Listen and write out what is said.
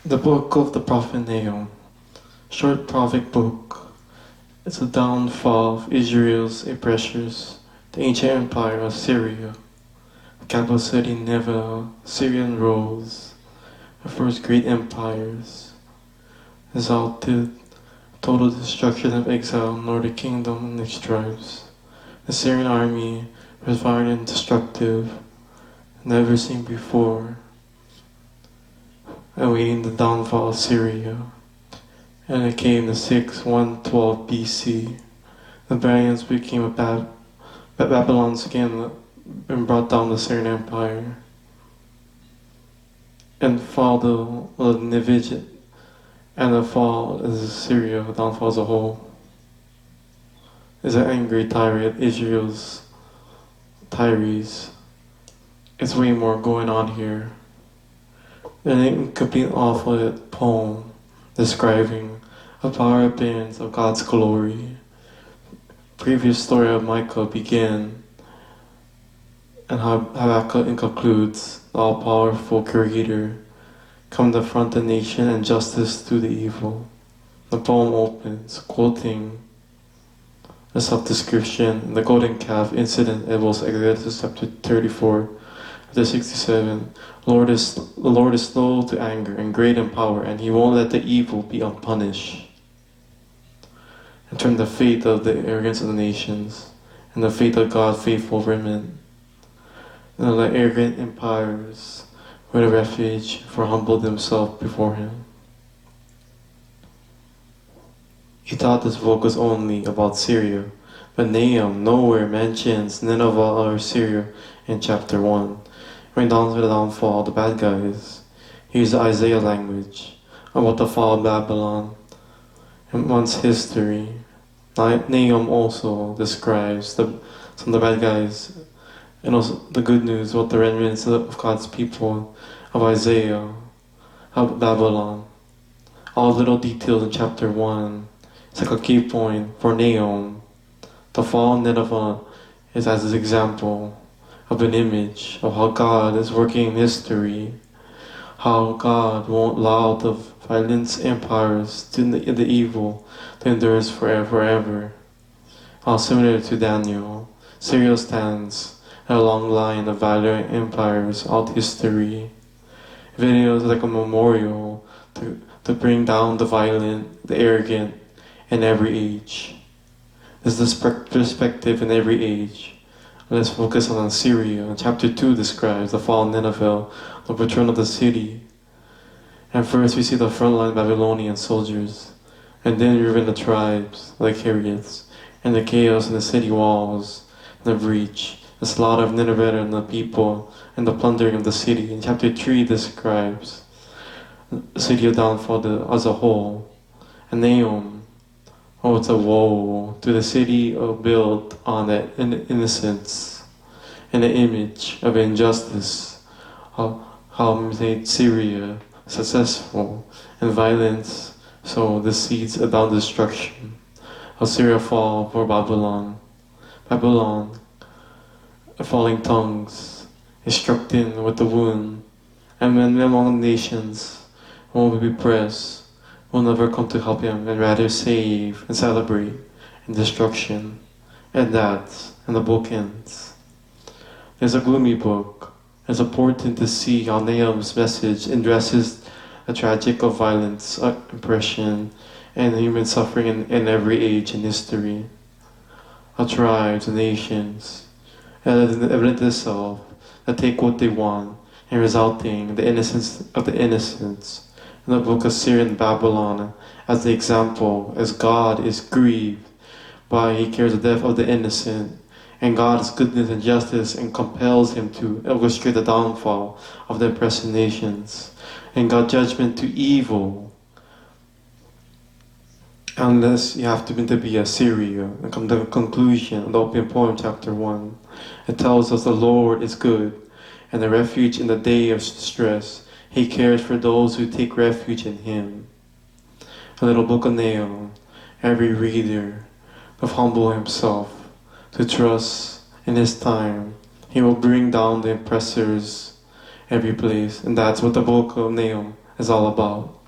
The book of the prophet Nahum, short prophetic book. It's the downfall of Israel's oppressors, the ancient empire of Syria, the capital city Nineveh, Syrian rose, the first great empires, resulted total destruction of exile, northern kingdom and its tribes. The Syrian army was violent and destructive, never seen before, awaiting the downfall of Syria. And it came the 112 BC. The Babylonians became Babylon's again and brought down the Syrian Empire. And fall the Nivid and the fall is Syria, the downfall as a whole. Is an angry tyrant, Israel's Tyrese. It's way more going on here. An incomplete awful poem describing a power appearance of God's glory. Previous story of Micah began and how Habakkuk concludes, the all-powerful creator come to confront the nation and justice through the evil. The poem opens quoting the self-description, the golden calf incident. It was Exodus chapter 34, verse 67. The Lord is slow to anger and great in power, and he won't let the evil be unpunished. And turn the fate of the arrogance of the nations and the fate of God's faithful remnant. And let arrogant empires find a refuge for humble themselves before him. He thought this book was only about Syria, but Nahum nowhere mentions Nineveh or Syria in chapter 1. Right down to the downfall of the bad guys. He used the Isaiah language about the fall of Babylon and one's history. Nahum also describes some of the bad guys and also the good news about the remnants of God's people of Isaiah, of Babylon. All little details in chapter 1. It's like a key point for Nahum. The fall of Nineveh is as an example of an image of how God is working in history, how God won't allow the violent empires to the evil to endure forever. How similar to Daniel, Syria stands a long line of violent empires out history. Videos like a memorial to bring down the violent, the arrogant in every age. There's this perspective in every age. Let's focus on Syria. Chapter 2 describes the fall of Nineveh, the return of the city. And first we see the frontline Babylonian soldiers, and then even the tribes, like chariots, and the chaos in the city walls, the breach, the slaughter of Nineveh and the people, and the plundering of the city. And chapter 3 describes the city of downfall as a whole. And Nahum, oh, it's a woe to the city built on the innocence and the image of injustice, how made Syria successful and violence, so the seeds of down destruction. How Syria fall for Babylon. Babylon, falling tongues, is struck in with the wound, and when among nations will be pressed, will never come to help him and rather save and celebrate in destruction. And the book ends. It's a gloomy book. It's important to see how Nahum's message addresses the tragic of violence, oppression, and human suffering in every age in history. How tribes and nations, evident itself, that take what they want and resulting in the innocence of the innocents. In the book of Syrian Babylon, as the example, as God is grieved by he cares the death of the innocent, and God's goodness and justice and compels him to orchestrate the downfall of the oppressed nations, and God's judgment to evil. Unless you have to be Assyria, and come to the conclusion of the opening poem, chapter 1. It tells us the Lord is good, and the refuge in the day of distress. He cares for those who take refuge in him. A little book of Nahum, every reader of humble himself to trust in his time. He will bring down the oppressors every place. And that's what the book of Nahum is all about.